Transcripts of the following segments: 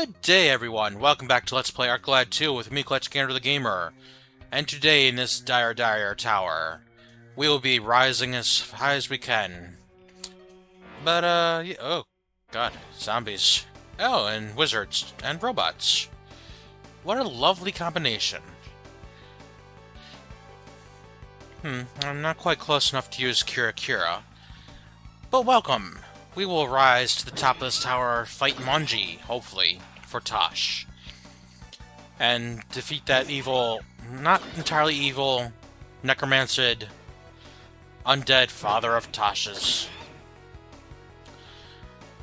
Good day, everyone. Welcome back to Let's Play Arclight 2 with me, EclecticAndrew the Gamer. And today, in this dire tower, we will be rising as high as we can. But, oh, god, zombies. Oh, and wizards and robots. What a lovely combination. I'm not quite close enough to use Kira. But welcome. We will rise to the top of this tower, fight Monji, hopefully, for Tosh. And defeat that evil, not entirely evil, necromancid, undead father of Tosh's.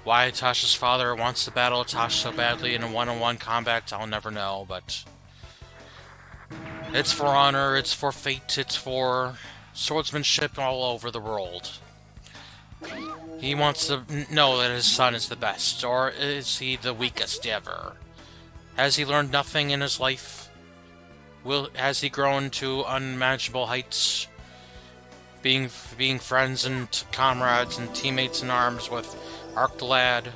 Why Tosh's father wants to battle Tosh so badly in a one-on-one combat, I'll never know, but it's for honor, it's for fate, it's for swordsmanship all over the world. He wants to know that his son is the best, or is he the weakest ever? Has he learned nothing in his life? Has he grown to unmanageable heights? Being friends and comrades and teammates in arms with Arc the Lad?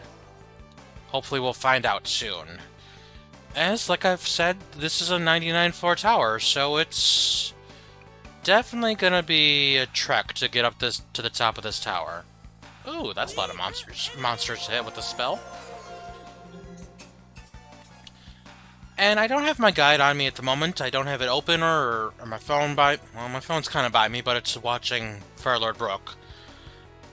Hopefully we'll find out soon. As, like I've said, this is a 99-floor tower, so it's definitely gonna be a trek to get up to the top of this tower. Ooh, that's a lot of monsters to hit with the spell. And I don't have my guide on me at the moment. I don't have it open or my phone by... Well, my phone's kind of by me, but it's watching Firelord Brook.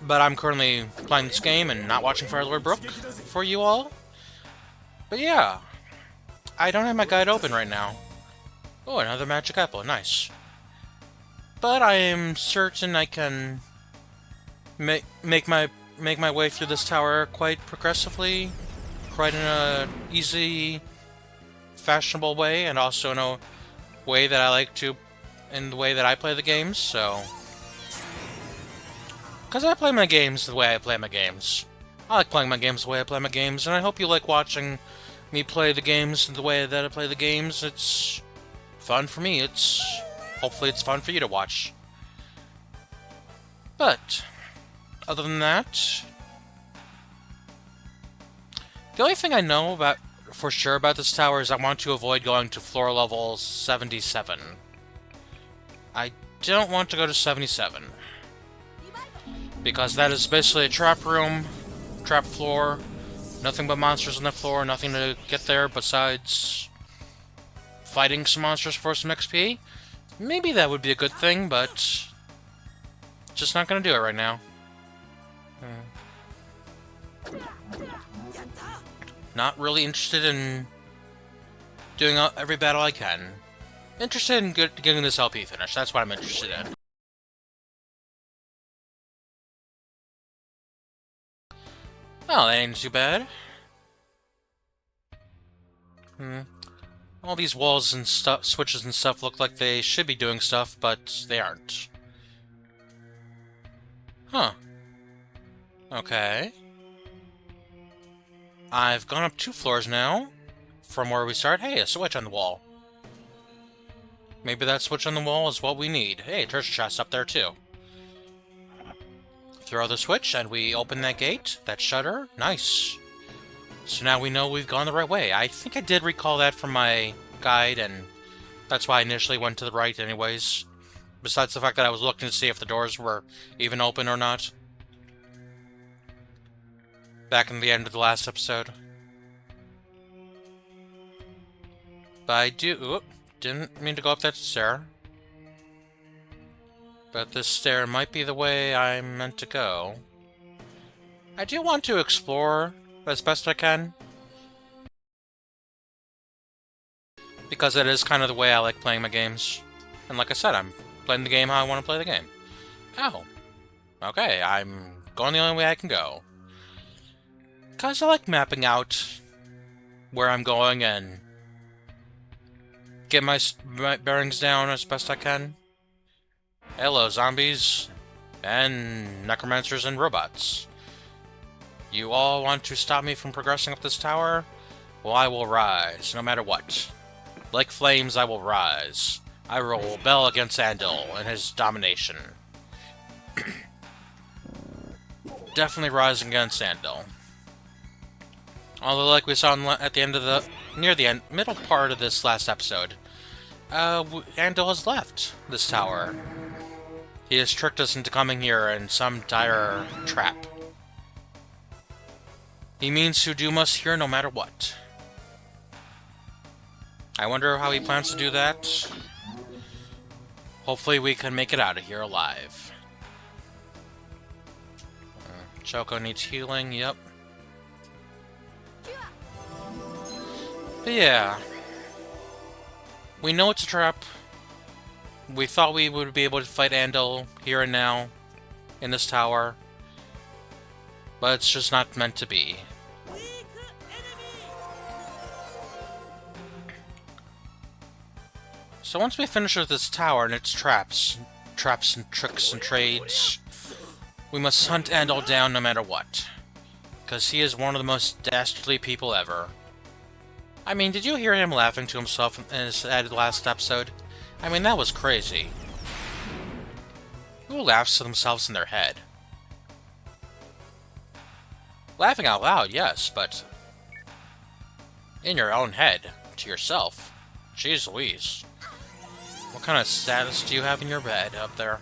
But I'm currently playing this game and not watching Firelord Brook for you all. But yeah, I don't have my guide open right now. Oh, another magic apple. Nice. But I am certain I can make my way through this tower quite progressively, quite in a easy, fashionable way, and also in a way that I like to, in the way that I play the games. So, because I play my games the way I play my games. I like playing my games the way I play my games, and I hope you like watching me play the games the way that I play the games. It's fun for me. Hopefully it's fun for you to watch. But other than that, the only thing I know for sure about this tower is I want to avoid going to floor level 77. I don't want to go to 77. Because that is basically a trap room, trap floor, nothing but monsters on the floor, nothing to get there besides fighting some monsters for some XP. Maybe that would be a good thing, but just not gonna do it right now. Not really interested in doing every battle I can. Interested in getting this LP finished. That's what I'm interested in. Well, that ain't too bad. All these walls and switches and stuff look like they should be doing stuff, but they aren't. Huh. Okay. I've gone up 2 floors now from where we start. Hey, a switch on the wall. Maybe that switch on the wall is what we need. Hey, treasure chest up there too. Throw the switch and we open that gate, that shutter. Nice. So now we know we've gone the right way. I think I did recall that from my guide, and that's why I initially went to the right anyways. Besides the fact that I was looking to see if the doors were even open or not. Back in the end of the last episode. But I didn't mean to go up that stair. But this stair might be the way I'm meant to go. I do want to explore as best I can. Because it is kind of the way I like playing my games. And like I said, I'm playing the game how I want to play the game. Oh. Okay, I'm going the only way I can go. Because I like mapping out where I'm going and get my bearings down as best I can. Hello, zombies and necromancers and robots. You all want to stop me from progressing up this tower? Well, I will rise, no matter what. Like flames, I will rise. I will rebel against Andel and his domination. Definitely rising against Andel. Although, like we saw at the end of near the middle part of this last episode, Andel has left this tower. He has tricked us into coming here in some dire trap. He means to doom us here no matter what. I wonder how he plans to do that. Hopefully we can make it out of here alive. Choco needs healing, yep. But yeah. We know it's a trap. We thought we would be able to fight Andel here and now in this tower. But it's just not meant to be. So once we finish with this tower and its traps and tricks and trades, we must hunt Andel down no matter what. Because he is one of the most dastardly people ever. I mean, did you hear him laughing to himself in his last episode? I mean, that was crazy. Who laughs to themselves in their head? Laughing out loud, yes, but in your own head, to yourself. Jeez Louise. What kind of status do you have in your bed up there?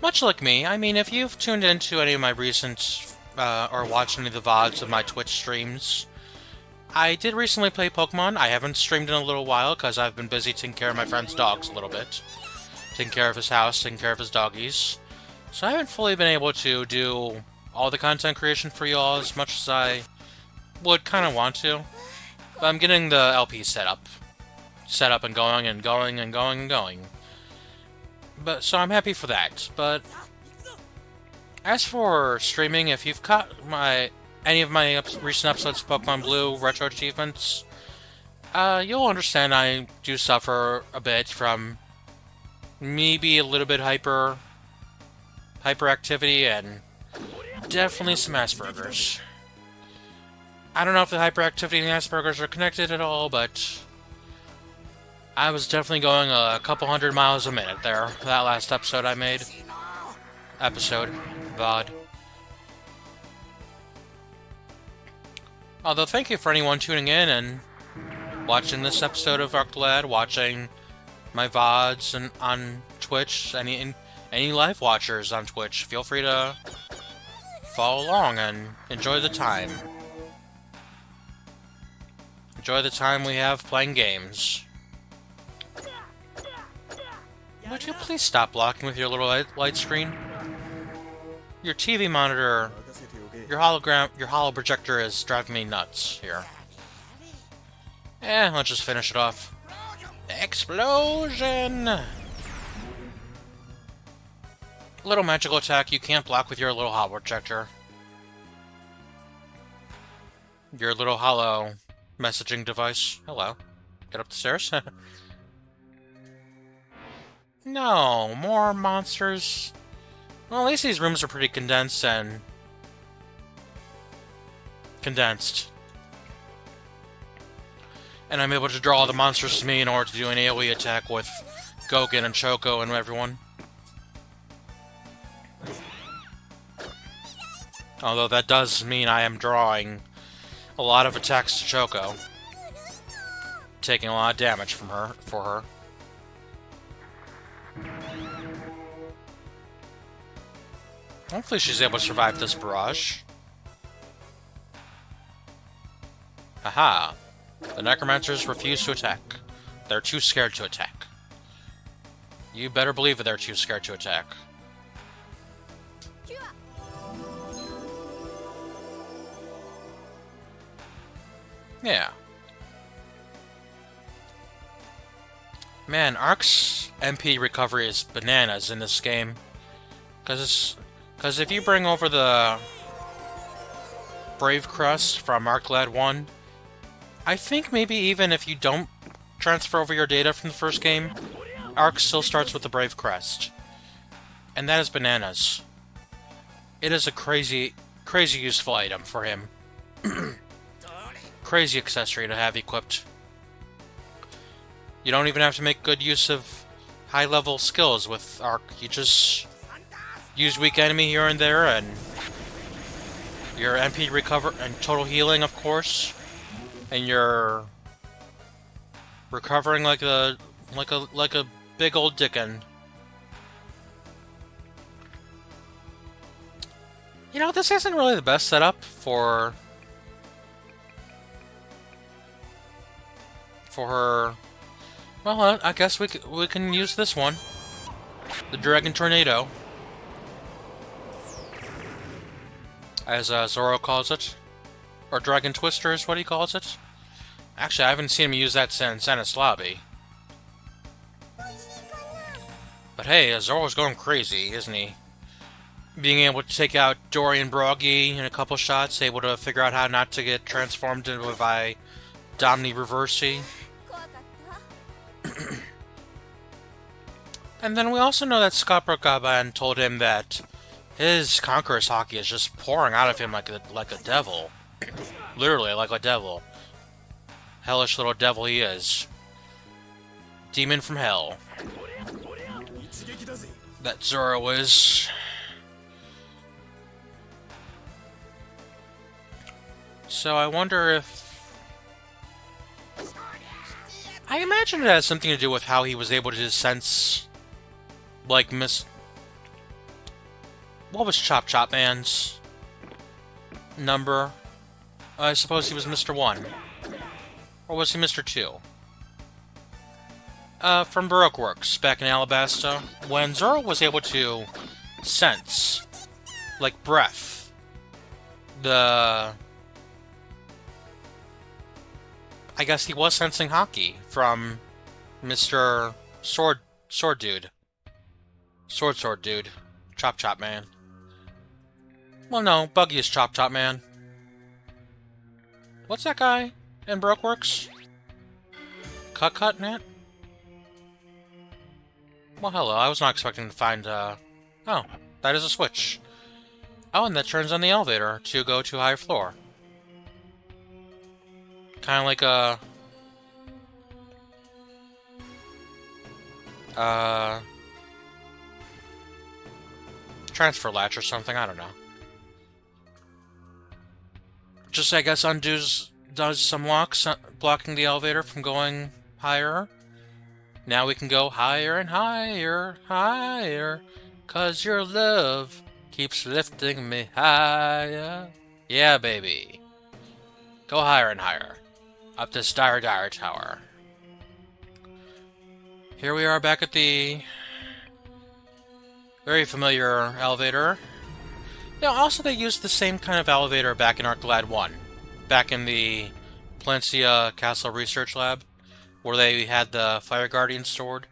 Much like me, I mean, if you've tuned into any of my recent, or watched any of the VODs of my Twitch streams, I did recently play Pokemon. I haven't streamed in a little while, because I've been busy taking care of my friend's dogs a little bit. Taking care of his house, taking care of his doggies. So I haven't fully been able to do all the content creation for y'all as much as I would kind of want to. But I'm getting the LP set up and going and going and going and going. But so I'm happy for that. But as for streaming, if you've caught any of my recent episodes of Pokemon Blue Retro Achievements, you'll understand I do suffer a bit from maybe a little bit hyperactivity and definitely some Asperger's. I don't know if the hyperactivity and the Asperger's are connected at all, but I was definitely going a couple 100 miles a minute there, that last episode I made. VOD. Although, thank you for anyone tuning in and watching this episode of ArcLad, watching my VODs and on Twitch, any live watchers on Twitch. Feel free to follow along and enjoy the time. Enjoy the time we have playing games. Would you please stop blocking with your little light screen? Your TV monitor, your holo projector is driving me nuts here. Let's just finish it off. Explosion! Little magical attack you can't block with your little holo projector. Your little holo messaging device. Hello. Get up the stairs. No, more monsters. Well, at least these rooms are pretty condensed. And I'm able to draw the monsters to me in order to do an AoE attack with Goguen and Choco and everyone. Although that does mean I am drawing a lot of attacks to Choco. Taking a lot of damage for her. Hopefully she's able to survive this barrage. Haha. The Necromancers refuse to attack. They're too scared to attack. You better believe that they're too scared to attack. Yeah. Man, Ark's MP recovery is bananas in this game. Because if you bring over the Brave Crest from ArcLad 1, I think maybe even if you don't transfer over your data from the first game, Arc still starts with the Brave Crest. And that is bananas. It is a crazy, crazy useful item for him. Crazy accessory to have equipped. You don't even have to make good use of high-level skills with Arc. You just use weak enemy here and there, and your MP recover and total healing, of course, and you're recovering like a big old dickin'. You know, this isn't really the best setup for her. Well, I guess we can use this one, the Dragon Tornado, as Zoro calls it, or Dragon Twister is what he calls it. Actually, I haven't seen him use that since Ennis Lobby. But hey, Zoro's going crazy, isn't he? Being able to take out Dory and Broggy in a couple shots, able to figure out how not to get transformed by Domni Reversi. And then we also know that Scott Brokaban told him that his Conqueror's Haki is just pouring out of him like a devil. Literally, like a devil. Hellish little devil he is. Demon from hell. That Zoro is. So I wonder if... I imagine it has something to do with how he was able to sense... Like, what was Chop Chop Man's number? I suppose he was Mr. 1. Or was he Mr. 2? From Baroque Works, back in Alabasta, when Zoro was able to sense, like breath, I guess he was sensing Haki from Mr. Sword Dude. Sword Dude. Chop Chop Man. Well, no, Buggy is Chop Chop Man. What's that guy in Baroque Works? Cut Net? Well, hello, I was not expecting to find, Oh, that is a switch. Oh, and that turns on the elevator to go to a higher floor. Kind of like a... transfer latch or something, I don't know. Just, I guess, does some locks, blocking the elevator from going higher. Now we can go higher and higher, higher, 'cause your love keeps lifting me higher. Yeah, baby. Go higher and higher. Up this dire tower. Here we are back at the very familiar elevator. You know, also they used the same kind of elevator back in Arclad 1. Back in the Palencia Castle Research Lab, where they had the Fire Guardian stored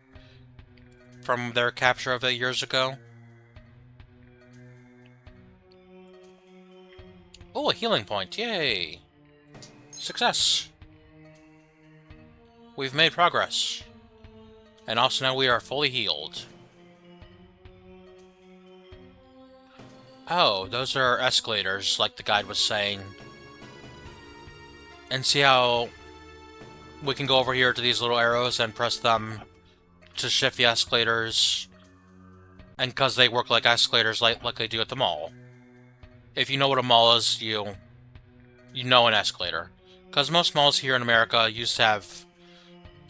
from their capture of it years ago. Oh, a healing point. Yay! Success! We've made progress. And also now we are fully healed. Oh, those are escalators, like the guide was saying. And see how we can go over here to these little arrows and press them to shift the escalators. And because they work like escalators like they do at the mall. If you know what a mall is, you know an escalator. Because most malls here in America used to have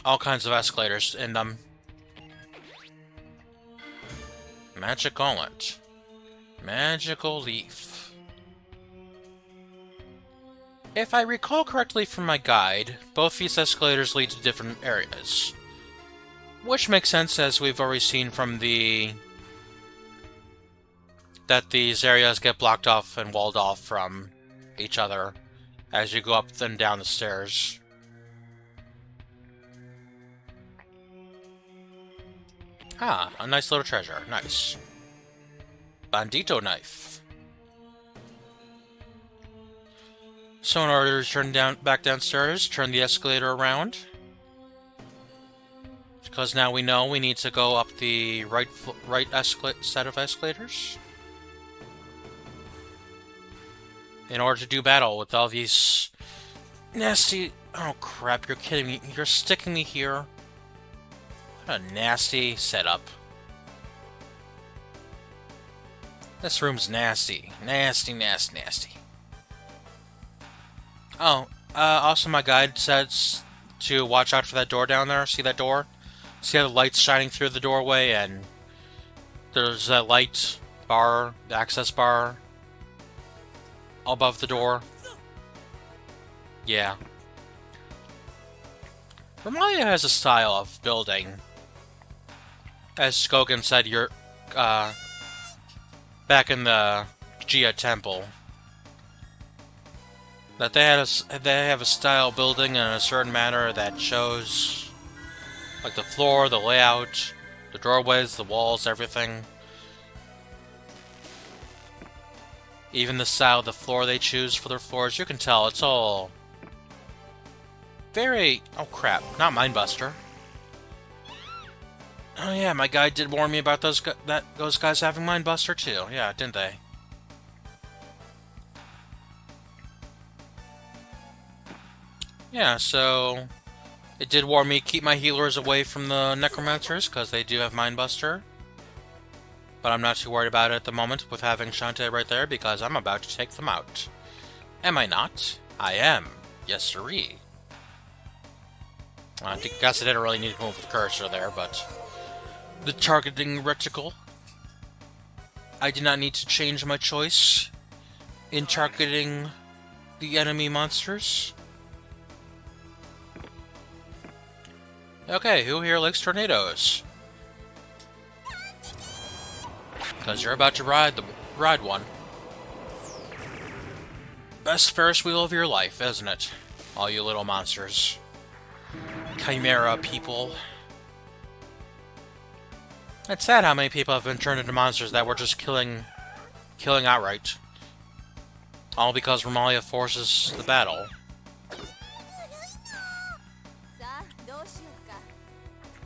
all kinds of escalators in them. Magic Gauntlet. Magical Leaf. If I recall correctly from my guide, both these escalators lead to different areas. Which makes sense, as we've already seen from that these areas get blocked off and walled off from each other as you go up and down the stairs. Ah, a nice little treasure. Nice. Bandito knife. So in order to turn back downstairs, turn the escalator around. Because now we know we need to go up the right set of escalators. In order to do battle with all these nasty... Oh crap, you're kidding me. You're sticking me here. What a nasty setup. This room's nasty. Nasty, nasty, nasty. Oh, also my guide says to watch out for that door down there. See that door? See how the light's shining through the doorway, and there's a light bar, the access bar, above the door? Yeah. Romalia has a style of building. As Skogan said, you're, back in the Gia Temple, that they have a style building in a certain manner that shows, like, the floor, the layout, the doorways, the walls, everything. Even the style of the floor they choose for their floors, you can tell it's all very... Oh crap, not Mindbuster. Oh yeah, my guide did warn me about those guys having Mindbuster too. Yeah, didn't they? Yeah, so it did warn me keep my healers away from the Necromancers because they do have Mindbuster. But I'm not too worried about it at the moment with having Shantae right there because I'm about to take them out. Am I not? I am. Yes, sirree. I guess I didn't really need to move the cursor there, but... The targeting reticle. I did not need to change my choice in targeting the enemy monsters. Okay, who here likes tornadoes? Because you're about to ride one. Best Ferris wheel of your life, isn't it? All you little monsters. Chimera people. It's sad how many people have been turned into monsters that were just killing outright. All because Romalia forces the battle.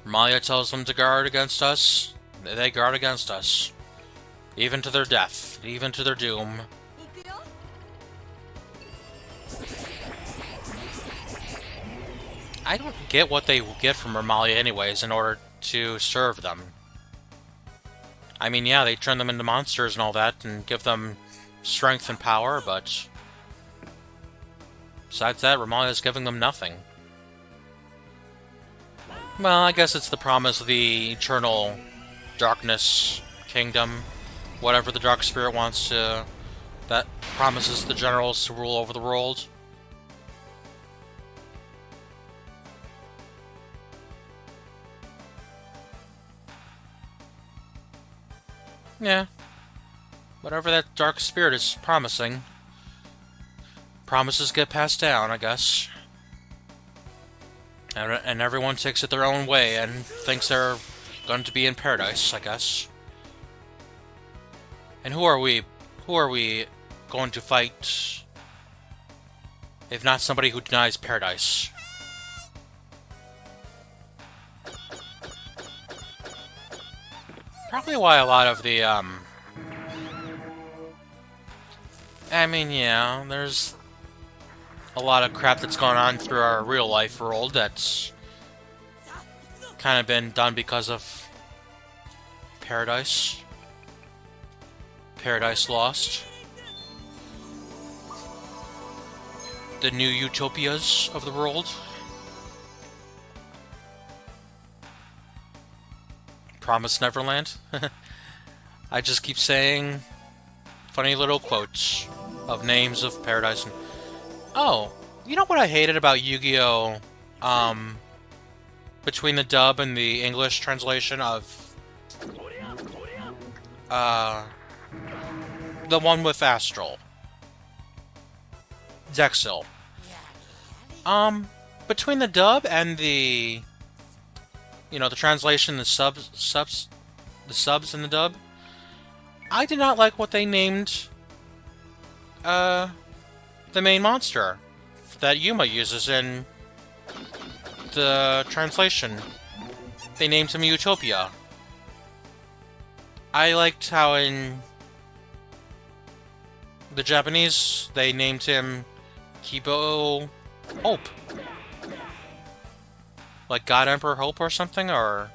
Romalia tells them to guard against us. They guard against us. Even to their death. Even to their doom. I don't get what they get from Romalia anyways in order to serve them. I mean, yeah, they turn them into monsters and all that and give them strength and power, but besides that, Romalia's giving them nothing. Well, I guess it's the promise of the eternal darkness kingdom. Whatever the Dark Spirit wants to... that promises the generals to rule over the world. Yeah. Whatever that Dark Spirit is promising. Promises get passed down, I guess. And everyone takes it their own way and thinks they're going to be in paradise, I guess. And who are we going to fight if not somebody who denies paradise? Probably why a lot of the, I mean, yeah, there's a lot of crap that's going on through our real-life world that's kind of been done because of Paradise. Paradise Lost. The new utopias of the world. Promised Neverland. I just keep saying funny little quotes of names of Paradise. And oh, you know what I hated about Yu-Gi-Oh! Between the dub and the English translation of the one with Astral. Dexil. Between the dub and the, you know, the translation, the subs in the dub, I did not like what they named the main monster that Yuma uses in the translation. They named him Utopia. I liked how in the Japanese they named him Kibo Hope. Like God Emperor Hope or something, or...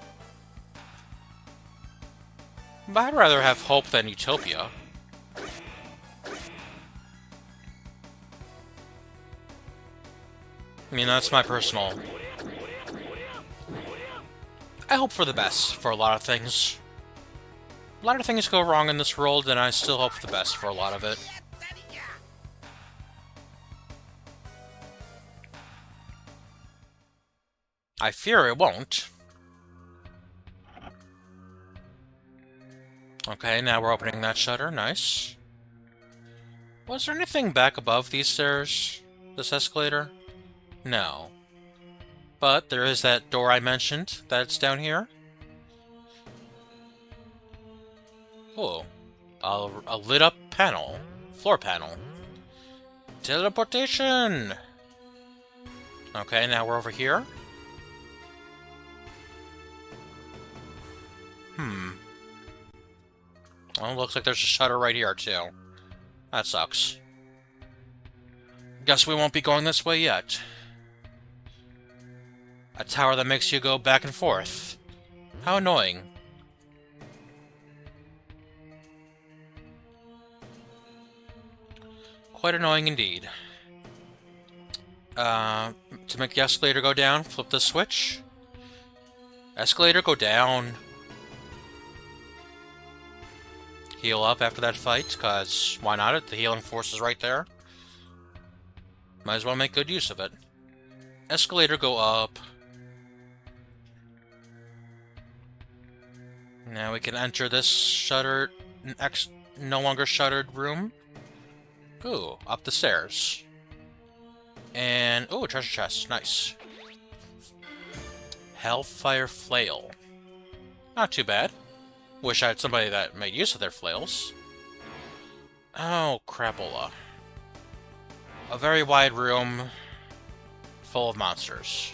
But I'd rather have Hope than Utopia. I mean, that's my personal... I hope for the best for a lot of things. A lot of things go wrong in this world, and I still hope for the best for a lot of it. I fear it won't. Okay, now we're opening that shutter. Nice. Was there anything back above these stairs? This escalator? No. But there is that door I mentioned that's down here. Oh. A lit up panel. Floor panel. Teleportation! Okay, now we're over here. Well, looks like there's a shutter right here, too. That sucks. Guess we won't be going this way yet. A tower that makes you go back and forth. How annoying. Quite annoying indeed. To make the escalator go down, flip the switch. Escalator, go down. Heal up after that fight, cause why not? The healing force is right there. Might as well make good use of it. Escalator, go up. Now we can enter this shuttered, no longer shuttered room. Ooh, up the stairs. And, ooh, treasure chest, nice. Hellfire flail. Not too bad. Wish I had somebody that made use of their flails. Oh, crapola. A very wide room full of monsters.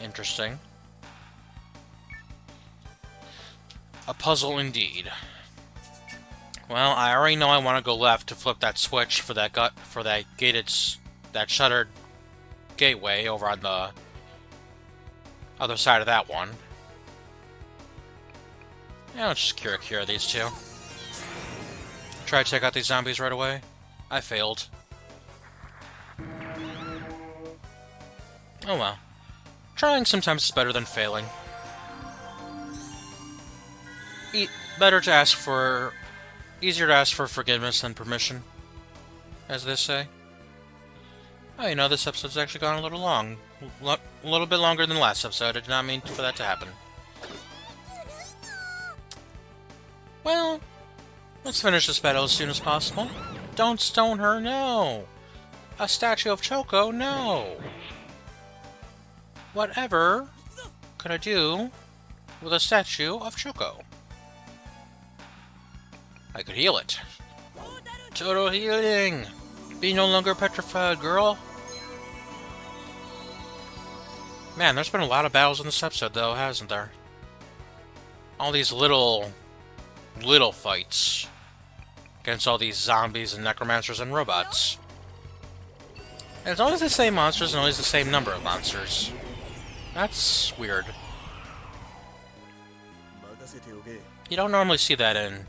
Interesting. A puzzle indeed. Well, I already know I want to go left to flip that switch for that that shuttered gateway over on the other side of that one. Yeah, let's just cure these two. Try to take out these zombies right away. I failed. Oh well. Trying sometimes is better than failing. Easier to ask for forgiveness than permission, as they say. Oh, you know, this episode's actually gone a little long. A little bit longer than the last episode. I did not mean for that to happen. Well, let's finish this battle as soon as possible. Don't stone her, no! A statue of Choco, no! Whatever could I do with a statue of Choco? I could heal it. Total healing! Be no longer petrified, girl! Man, there's been a lot of battles in this episode, though, hasn't there? All these little fights against all these zombies and necromancers and robots. And it's always the same monsters and always the same number of monsters. That's weird. You don't normally see that in...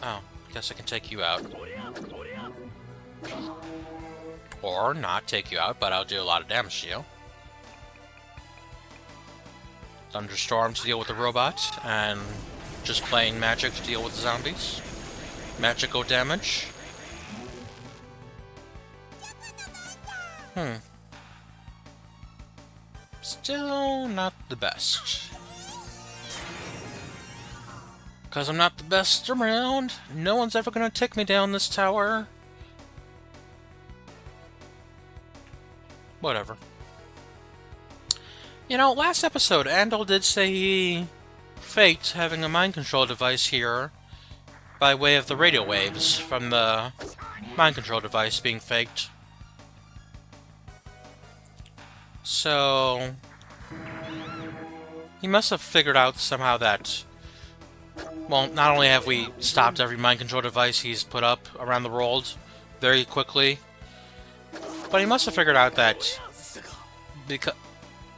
Oh, guess I can take you out. Or not take you out, but I'll do a lot of damage to you. Thunderstorm to deal with the robot, and just plain magic to deal with the zombies. Magical damage. Still not the best. Because I'm not the best around. No one's ever gonna take me down this tower. Whatever. You know, last episode, Andel did say he faked having a mind control device here by way of the radio waves from the mind control device being faked. So he must have figured out somehow that, well, not only have we stopped every mind control device he's put up around the world very quickly, but he must have figured out that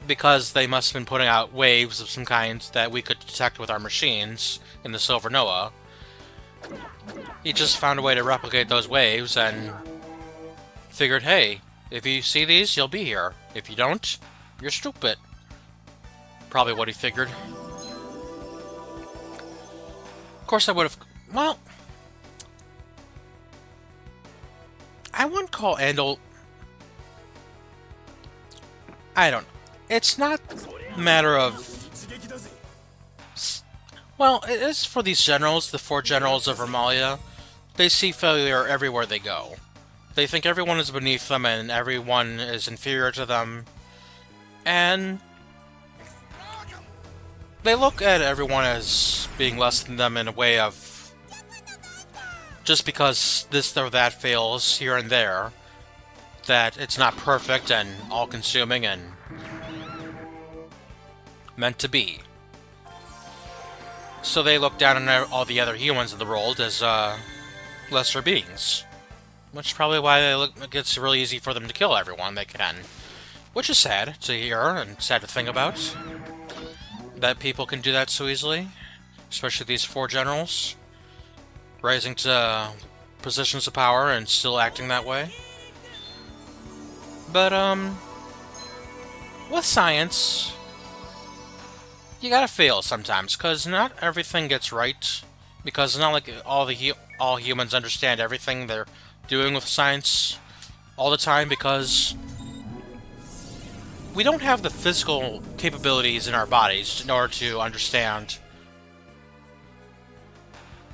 because they must have been putting out waves of some kind that we could detect with our machines in the Silver Noah, He just found a way to replicate those waves and figured, hey, if you see these, you'll be here. If you don't, you're stupid. Probably what he figured. Of course, I would have... Well... I wouldn't call Andel... I don't know. It's not a matter of... Well, it is for these generals, the 4 generals of Vermalia. They see failure everywhere they go. They think everyone is beneath them and everyone is inferior to them. And... they look at everyone as being less than them in a way of... just because this or that fails here and there, that it's not perfect and all-consuming and meant to be. So they look down on all the other humans in the world as lesser beings. Which is probably why it gets really easy for them to kill everyone they can. Which is sad to hear and sad to think about. That people can do that so easily. Especially these 4 generals. Rising to positions of power and still acting that way. But, with science, you gotta fail sometimes, because not everything gets right. Because it's not like all humans understand everything they're doing with science all the time, because we don't have the physical capabilities in our bodies in order to understand.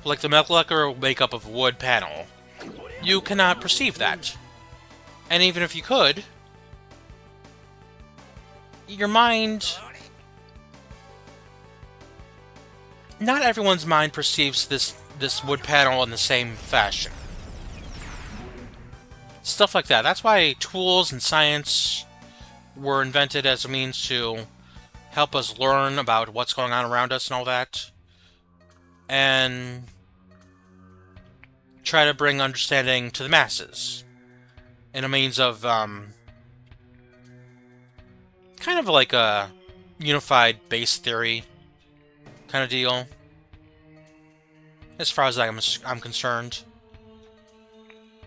Like the molecular makeup of a wood panel. You cannot perceive that. And even if you could, your mind... Not everyone's mind perceives this wood panel in the same fashion. Stuff like that. That's why tools and science were invented as a means to help us learn about what's going on around us and all that. And try to bring understanding to the masses. In a means of, kind of like a unified base theory kind of deal. As far as I'm concerned.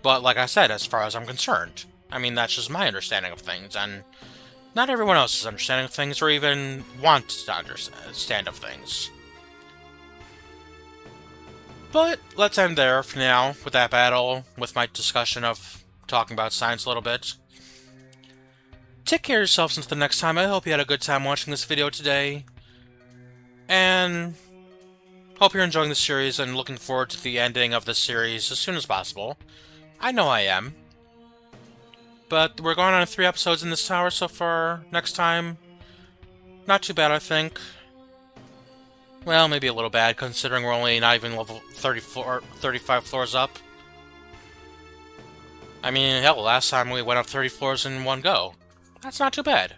But like I said, as far as I'm concerned. I mean, that's just my understanding of things, and not everyone else's understanding of things, or even want to understand of things. But let's end there for now with that battle, with my discussion of talking about science a little bit. Take care of yourselves until the next time. I hope you had a good time watching this video today. And hope you're enjoying the series and looking forward to the ending of the series as soon as possible. I know I am. But we're going on 3 episodes in this tower so far. Next time, not too bad, I think. Well, maybe a little bad, considering we're only not even level 35 floors up. I mean, hell, last time we went up 30 floors in one go. That's not too bad.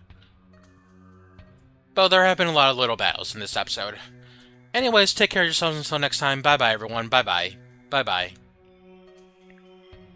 But there have been a lot of little battles in this episode. Anyways, take care of yourselves until next time. Bye-bye, everyone. Bye-bye. Bye-bye.